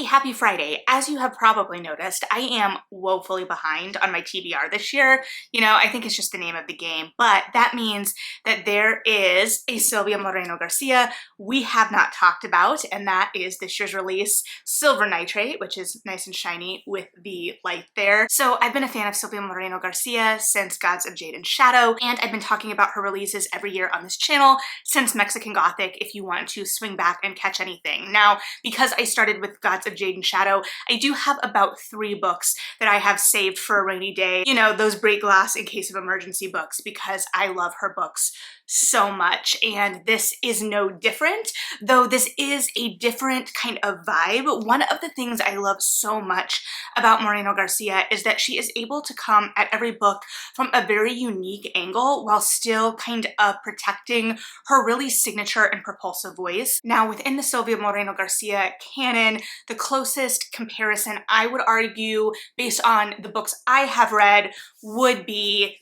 Hey, happy Friday. As you have probably noticed, I am woefully behind on my TBR this year. You know, I think it's just the name of the game, but that means that there is a Silvia Moreno-Garcia we have not talked about, and that is this year's release, Silver Nitrate, which is nice and shiny with the light there. So I've been a fan of Silvia Moreno-Garcia since Gods of Jade and Shadow, and I've been talking about her releases every year on this channel since Mexican Gothic, if you want to swing back and catch anything. Now, because I started with Gods of Jade and Shadow, I do have about 3 books that I have saved for a rainy day. You know, those break glass in case of emergency books, because I love her books so much, and this is no different, though this is a different kind of vibe. One of the things I love so much about Moreno-Garcia is that she is able to come at every book from a very unique angle while still kind of protecting her really signature and propulsive voice. Now, within the Silvia Moreno-Garcia canon, the closest comparison I would argue, based on the books I have read, would be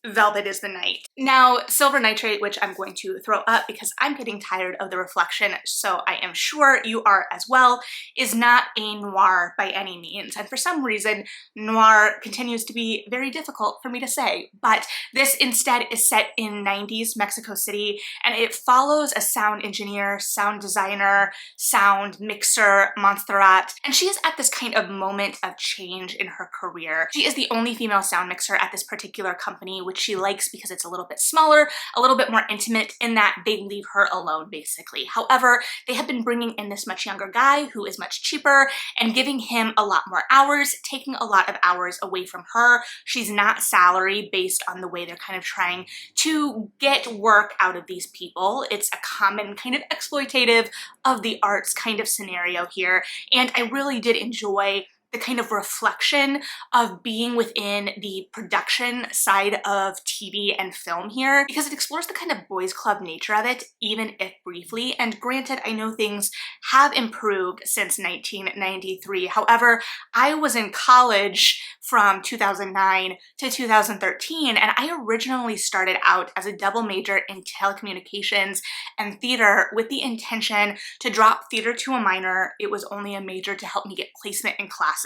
Velvet is the Night. Now, Silver Nitrate, which I'm going to throw up because I'm getting tired of the reflection, so I am sure you are as well, is not a noir by any means. And for some reason, noir continues to be very difficult for me to say. But this instead is set in 90s Mexico City, and it follows a sound engineer, sound designer, sound mixer, Montserrat, and she is at this kind of moment of change in her career. She is the only female sound mixer at this particular company, which she likes because it's a little bit smaller, a little bit more intimate in that they leave her alone, basically. However, they have been bringing in this much younger guy who is much cheaper and giving him a lot more hours, taking a lot of hours away from her. She's not salary based on the way they're kind of trying to get work out of these people. It's a common kind of exploitative of the arts kind of scenario here, and I really did enjoy the kind of reflection of being within the production side of TV and film here, because it explores the kind of boys club nature of it, even if briefly. And granted, I know things have improved since 1993. However, I was in college from 2009 to 2013, and I originally started out as a double major in telecommunications and theater with the intention to drop theater to a minor. It was only a major to help me get placement in classes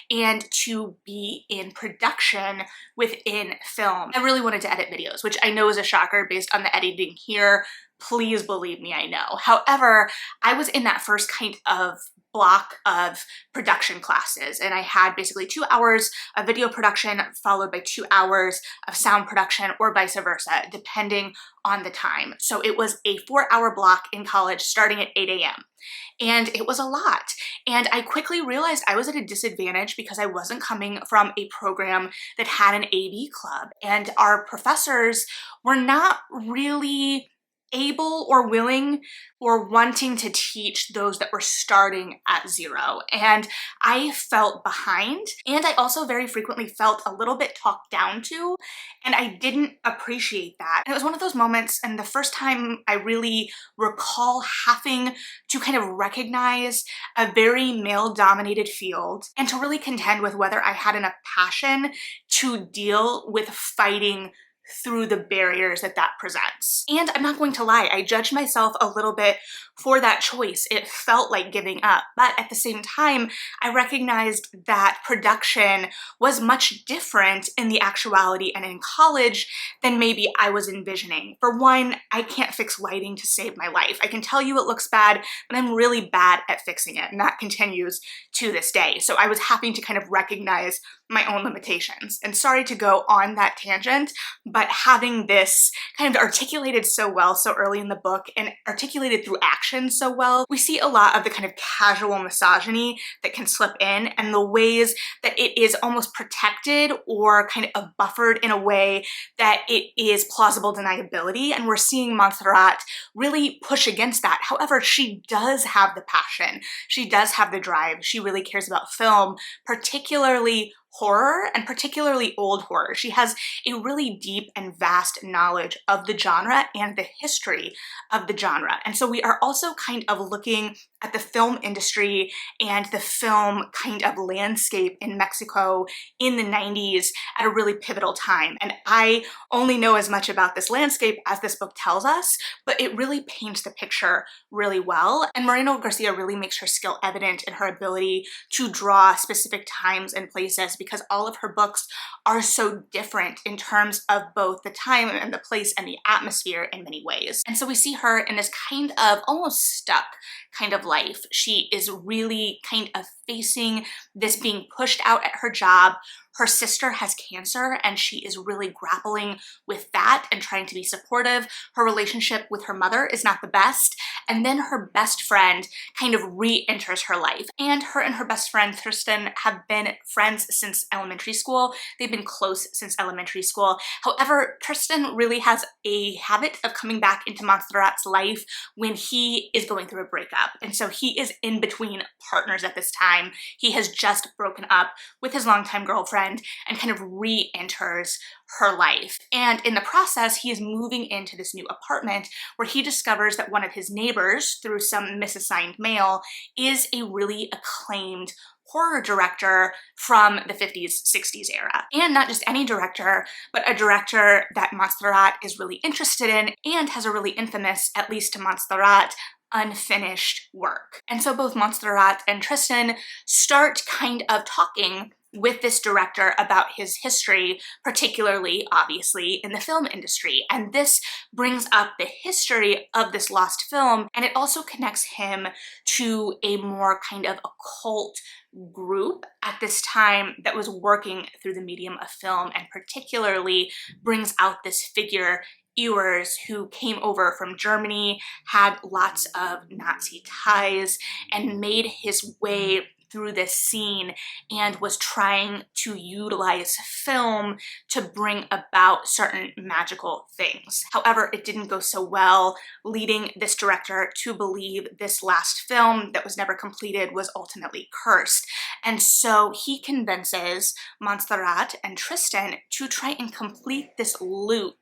and to be in production within film. I really wanted to edit videos, which I know is a shocker based on the editing here. Please believe me, I know. However, I was in that first kind of block of production classes, and I had basically 2 hours of video production followed by 2 hours of sound production, or vice versa, depending on the time. So it was a 4-hour block in college starting at 8 a.m. And it was a lot. And I quickly realized I was at a disadvantage because I wasn't coming from a program that had an AV club, and our professors were not really able or willing or wanting to teach those that were starting at 0. And I felt behind, and I also very frequently felt a little bit talked down to, and I didn't appreciate that. And it was one of those moments, and the first time I really recall having to kind of recognize a very male-dominated field and to really contend with whether I had enough passion to deal with fighting through the barriers that that presents. And I'm not going to lie, I judged myself a little bit for that choice. It felt like giving up, but at the same time, I recognized that production was much different in the actuality and in college than maybe I was envisioning. For one, I can't fix lighting to save my life. I can tell you it looks bad, but I'm really bad at fixing it, and that continues to this day. So I was having to kind of recognize my own limitations. And sorry to go on that tangent, but having this kind of articulated so well so early in the book and articulated through action so well, we see a lot of the kind of casual misogyny that can slip in, and the ways that it is almost protected or kind of buffered in a way that it is plausible deniability. And we're seeing Montserrat really push against that. However, she does have the passion. She does have the drive. She really cares about film, particularly horror, and particularly old horror. She has a really deep and vast knowledge of the genre and the history of the genre. And so we are also kind of looking at the film industry and the film kind of landscape in Mexico in the 90s at a really pivotal time. And I only know as much about this landscape as this book tells us, but it really paints the picture really well. And Moreno-Garcia really makes her skill evident in her ability to draw specific times and places, because all of her books are so different in terms of both the time and the place and the atmosphere in many ways. And so we see her in this kind of almost stuck kind of life. She is really kind of facing this being pushed out at her job. Her sister has cancer and she is really grappling with that and trying to be supportive. Her relationship with her mother is not the best. And then her best friend kind of re-enters her life. And her best friend, Tristan, have been friends since elementary school. They've been close since elementary school. However, Tristan really has a habit of coming back into Montserrat's life when he is going through a breakup. And so he is in between partners at this time. He has just broken up with his longtime girlfriend and kind of re-enters her life. And in the process, he is moving into this new apartment where he discovers that one of his neighbors, through some misassigned mail, is a really acclaimed horror director from the 50s, 60s era. And not just any director, but a director that Montserrat is really interested in and has a really infamous, at least to Montserrat, unfinished work. And so both Montserrat and Tristan start kind of talking with this director about his history, particularly, obviously, in the film industry. And this brings up the history of this lost film, and it also connects him to a more kind of occult group at this time that was working through the medium of film, and particularly brings out this figure, Ewers, who came over from Germany, had lots of Nazi ties, and made his way through this scene and was trying to utilize film to bring about certain magical things. However, it didn't go so well, leading this director to believe this last film that was never completed was ultimately cursed. And so he convinces Montserrat and Tristan to try and complete this loop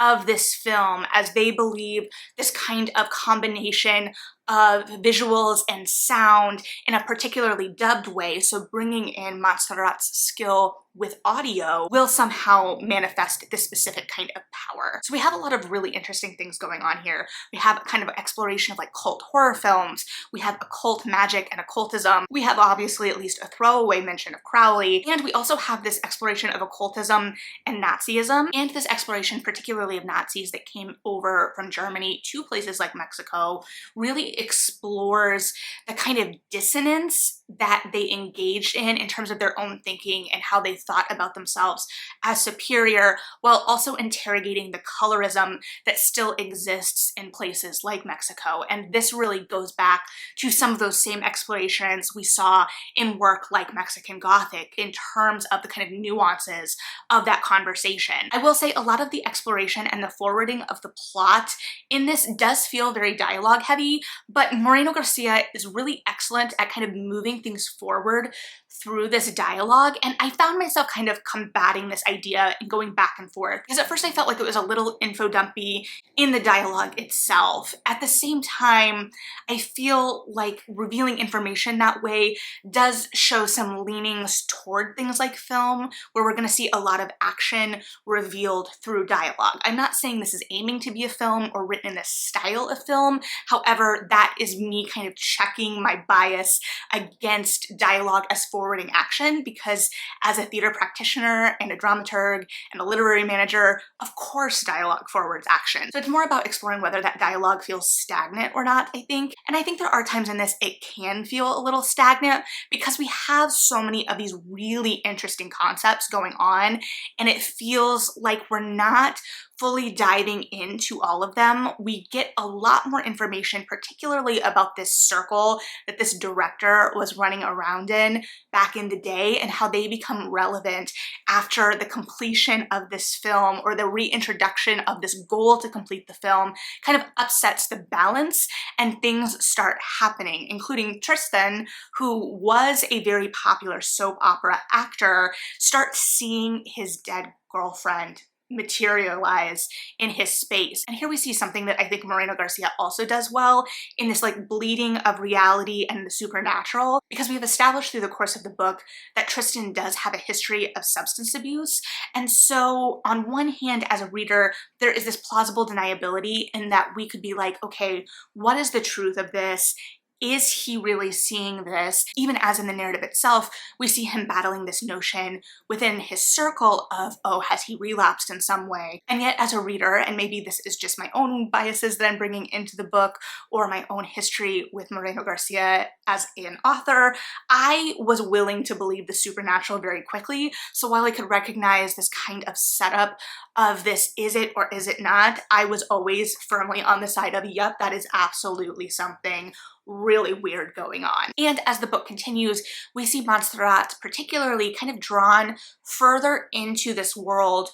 of this film, as they believe this kind of combination of visuals and sound in a particularly dubbed way, so bringing in Montserrat's skill with audio, will somehow manifest this specific kind of power. So we have a lot of really interesting things going on here. We have a kind of exploration of like cult horror films, we have occult magic and occultism, we have obviously at least a throwaway mention of Crowley, and we also have this exploration of occultism and Nazism, and this exploration particularly of Nazis that came over from Germany to places like Mexico, really explores the kind of dissonance that they engaged in terms of their own thinking and how they thought about themselves as superior, while also interrogating the colorism that still exists in places like Mexico. And this really goes back to some of those same explorations we saw in work like Mexican Gothic in terms of the kind of nuances of that conversation. I will say a lot of the exploration and the forwarding of the plot in this does feel very dialogue heavy, but Moreno-Garcia is really excellent at kind of moving things forward through this dialogue, and I found myself kind of combating this idea and going back and forth, because at first I felt like it was a little info dumpy in the dialogue itself. At the same time, I feel like revealing information that way does show some leanings toward things like film, where we're going to see a lot of action revealed through dialogue. I'm not saying this is aiming to be a film or written in the style of film, however, that is me kind of checking my bias against dialogue as forwarding action, because as a theater practitioner and a dramaturg and a literary manager, of course dialogue forwards action. So it's more about exploring whether that dialogue feels stagnant or not, I think. And I think there are times in this it can feel a little stagnant because we have so many of these really interesting concepts going on, and it feels like we're not fully diving into all of them. We get a lot more information, particularly about this circle that this director was running around in back in the day and how they become relevant after the completion of this film, or the reintroduction of this goal to complete the film kind of upsets the balance and things start happening, including Tristan, who was a very popular soap opera actor, starts seeing his dead girlfriend materialize in his space. And here we see something that I think Moreno-Garcia also does well in this like bleeding of reality and the supernatural, because we have established through the course of the book that Tristan does have a history of substance abuse. And so on one hand, as a reader, there is this plausible deniability in that we could be like, okay, what is the truth of this? Is he really seeing this? Even as in the narrative itself, we see him battling this notion within his circle of, oh, has he relapsed in some way? And yet as a reader, and maybe this is just my own biases that I'm bringing into the book or my own history with Moreno-Garcia as an author, I was willing to believe the supernatural very quickly. So while I could recognize this kind of setup of this, is it or is it not, I was always firmly on the side of, yep, that is absolutely something really weird going on. And as the book continues, we see Montserrat particularly kind of drawn further into this world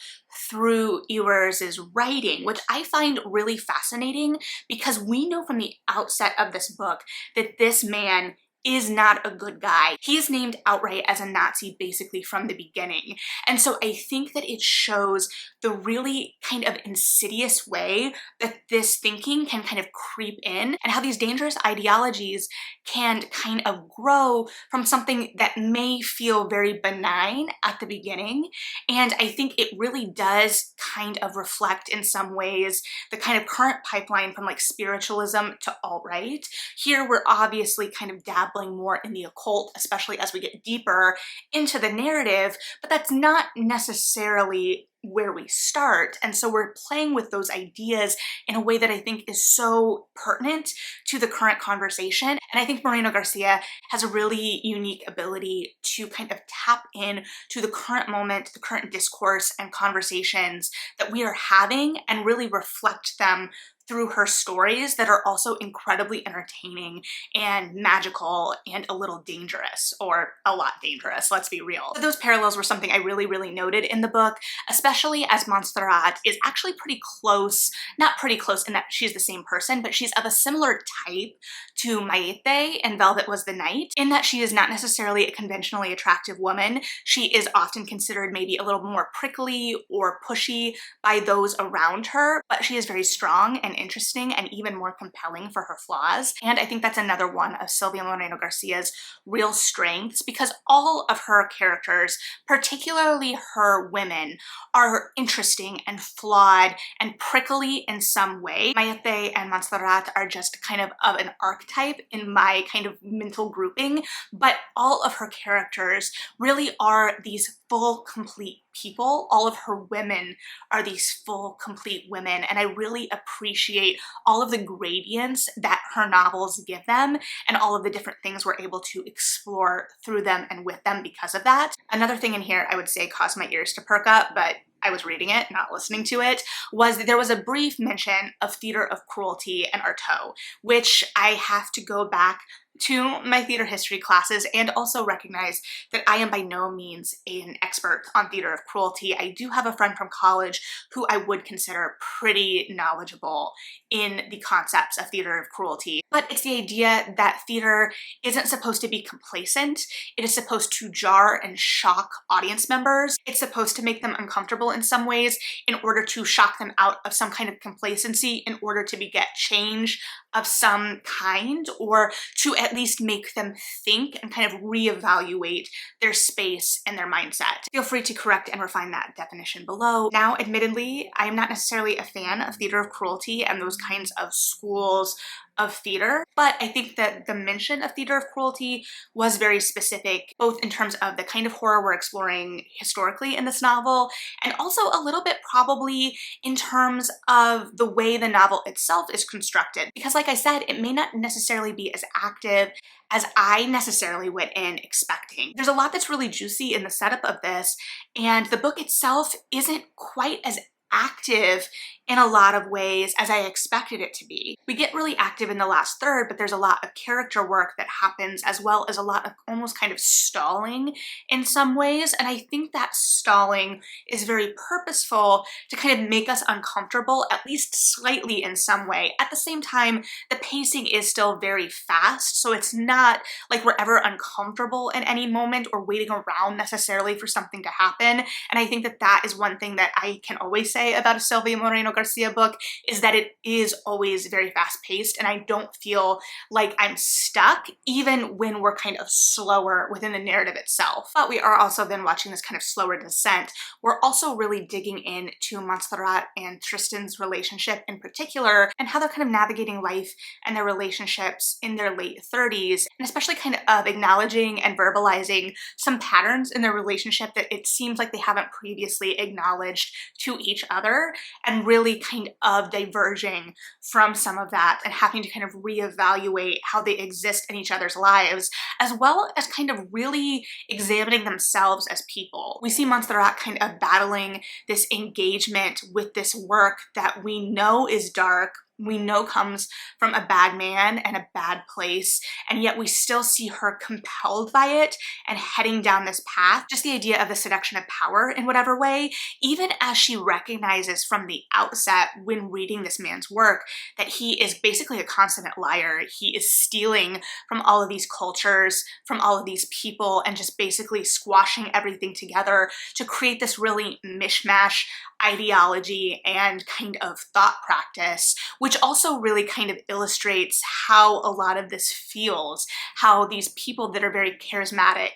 through Ewers's writing, which I find really fascinating because we know from the outset of this book that this man is not a good guy. He is named outright as a Nazi basically from the beginning. And so I think that it shows the really kind of insidious way that this thinking can kind of creep in and how these dangerous ideologies can kind of grow from something that may feel very benign at the beginning. And I think it really does kind of reflect in some ways the kind of current pipeline from like spiritualism to alt-right. Here we're obviously kind of dabbling more in the occult, especially as we get deeper into the narrative, but that's not necessarily where we start. And so we're playing with those ideas in a way that I think is so pertinent to the current conversation. And I think Moreno-Garcia has a really unique ability to kind of tap in to the current moment, the current discourse and conversations that we are having and really reflect them through her stories that are also incredibly entertaining and magical and a little dangerous, or a lot dangerous, let's be real. So those parallels were something I really noted in the book, especially as Montserrat is actually pretty close, not pretty close in that she's the same person, but she's of a similar type to Maite in Velvet Was the Night, in that she is not necessarily a conventionally attractive woman. She is often considered maybe a little more prickly or pushy by those around her, but she is very strong and interesting and even more compelling for her flaws. And I think that's another one of Silvia Moreno-Garcia's real strengths, because all of her characters, particularly her women, are interesting and flawed and prickly in some way. Maite and Montserrat are just kind of an archetype in my kind of mental grouping, but all of her characters really are these full, complete people. All of her women are these full, complete women, and I really appreciate all of the gradients that her novels give them and all of the different things we're able to explore through them and with them because of that. Another thing in here I would say caused my ears to perk up, but I was reading it, not listening to it, was that there was a brief mention of theater of cruelty and Artaud, which I have to go back to my theater history classes and also recognize that I am by no means an expert on theater of cruelty. I do have a friend from college who I would consider pretty knowledgeable in the concepts of theater of cruelty, but it's the idea that theater isn't supposed to be complacent. It is supposed to jar and shock audience members. It's supposed to make them uncomfortable in some ways in order to shock them out of some kind of complacency in order to beget change of some kind, or to at least make them think and kind of reevaluate their space and their mindset. Feel free to correct and refine that definition below. Now, admittedly, I am not necessarily a fan of theater of cruelty and those kinds of schools of theater, but I think that the mention of theater of cruelty was very specific, both in terms of the kind of horror we're exploring historically in this novel, and also a little bit probably in terms of the way the novel itself is constructed. Because like I said, it may not necessarily be as active as I necessarily went in expecting. There's a lot that's really juicy in the setup of this, and the book itself isn't quite as active in a lot of ways as I expected it to be. We get really active in the last third, but there's a lot of character work that happens, as well as a lot of almost kind of stalling in some ways. And I think that stalling is very purposeful to kind of make us uncomfortable, at least slightly in some way. At the same time, the pacing is still very fast, so it's not like we're ever uncomfortable in any moment or waiting around necessarily for something to happen. And I think that that is one thing that I can always say about a Silvia Moreno-Garcia book, is that it is always very fast-paced, and I don't feel like I'm stuck even when we're kind of slower within the narrative itself. But we are also then watching this kind of slower descent. We're also really digging into Montserrat and Tristan's relationship in particular, and how they're kind of navigating life and their relationships in their late 30s, and especially kind of acknowledging and verbalizing some patterns in their relationship that it seems like they haven't previously acknowledged to each other, and really kind of diverging from some of that and having to kind of reevaluate how they exist in each other's lives, as well as kind of really examining themselves as people. We see Montserrat kind of battling this engagement with this work that we know is dark, we know comes from a bad man and a bad place, and yet we still see her compelled by it and heading down this path. Just the idea of the seduction of power in whatever way, even as she recognizes from the outset when reading this man's work that he is basically a consummate liar. He is stealing from all of these cultures, from all of these people, and just basically squashing everything together to create this really mishmash ideology and kind of thought practice, which also really kind of illustrates how a lot of this feels, how these people that are very charismatic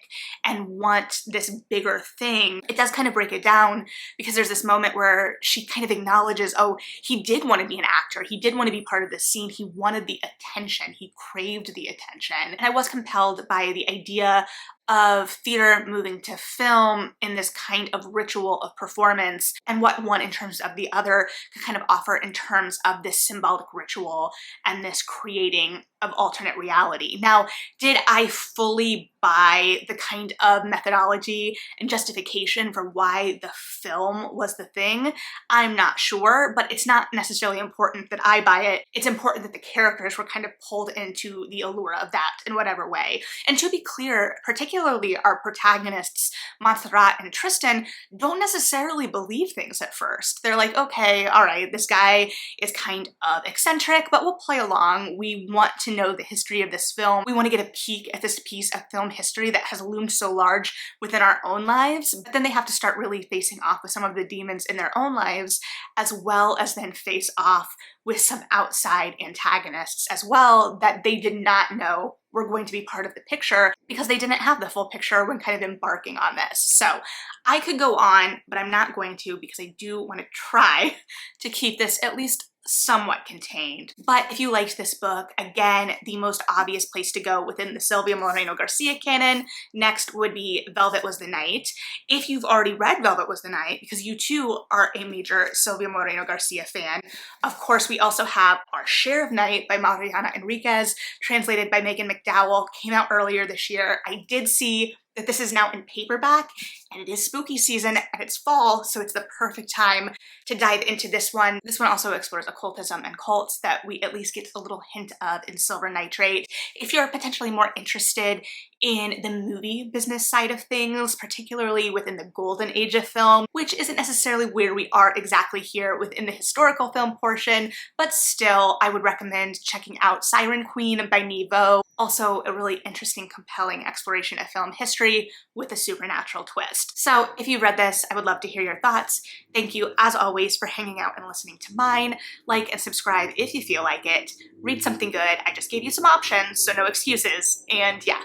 and want this bigger thing, it does kind of break it down, because there's this moment where she kind of acknowledges, oh, he did want to be an actor, he did want to be part of the scene, he wanted the attention, he craved the attention. And I was compelled by the idea of theater moving to film in this kind of ritual of performance, and what one in terms of the other could kind of offer in terms of this symbolic ritual and this creating of alternate reality. Now, did I fully buy the kind of methodology and justification for why the film was the thing? I'm not sure, but it's not necessarily important that I buy it. It's important that the characters were kind of pulled into the allure of that in whatever way. And to be clear, particularly our protagonists, Montserrat and Tristan, don't necessarily believe things at first. They're like, okay, all right, this guy is kind of eccentric, but we'll play along. We want to know the history of this film. We want to get a peek at this piece of film history that has loomed so large within our own lives. But then they have to start really facing off with some of the demons in their own lives, as well as then face off with some outside antagonists as well that they did not know were going to be part of the picture, because they didn't have the full picture when kind of embarking on this. So I could go on, but I'm not going to, because I do want to try to keep this at least somewhat contained. But if you liked this book, again, the most obvious place to go within the Silvia Moreno-Garcia canon next would be Velvet Was the Night. If you've already read Velvet Was the Night, because you too are a major Silvia Moreno-Garcia fan, of course we also have Our Share of Night by Mariana Enriquez, translated by Megan McDowell, came out earlier this year. I did see that this is now in paperback, and it is spooky season and it's fall, so it's the perfect time to dive into this one. This one also explores occultism and cults that we at least get a little hint of in Silver Nitrate. If you're potentially more interested in the movie business side of things, particularly within the golden age of film, which isn't necessarily where we are exactly here within the historical film portion, but still I would recommend checking out Siren Queen by Nevo. Also a really interesting, compelling exploration of film history with a supernatural twist. So if you've read this, I would love to hear your thoughts. Thank you as always for hanging out and listening to mine. Like and subscribe if you feel like it. Read something good. I just gave you some options, so no excuses. And yeah,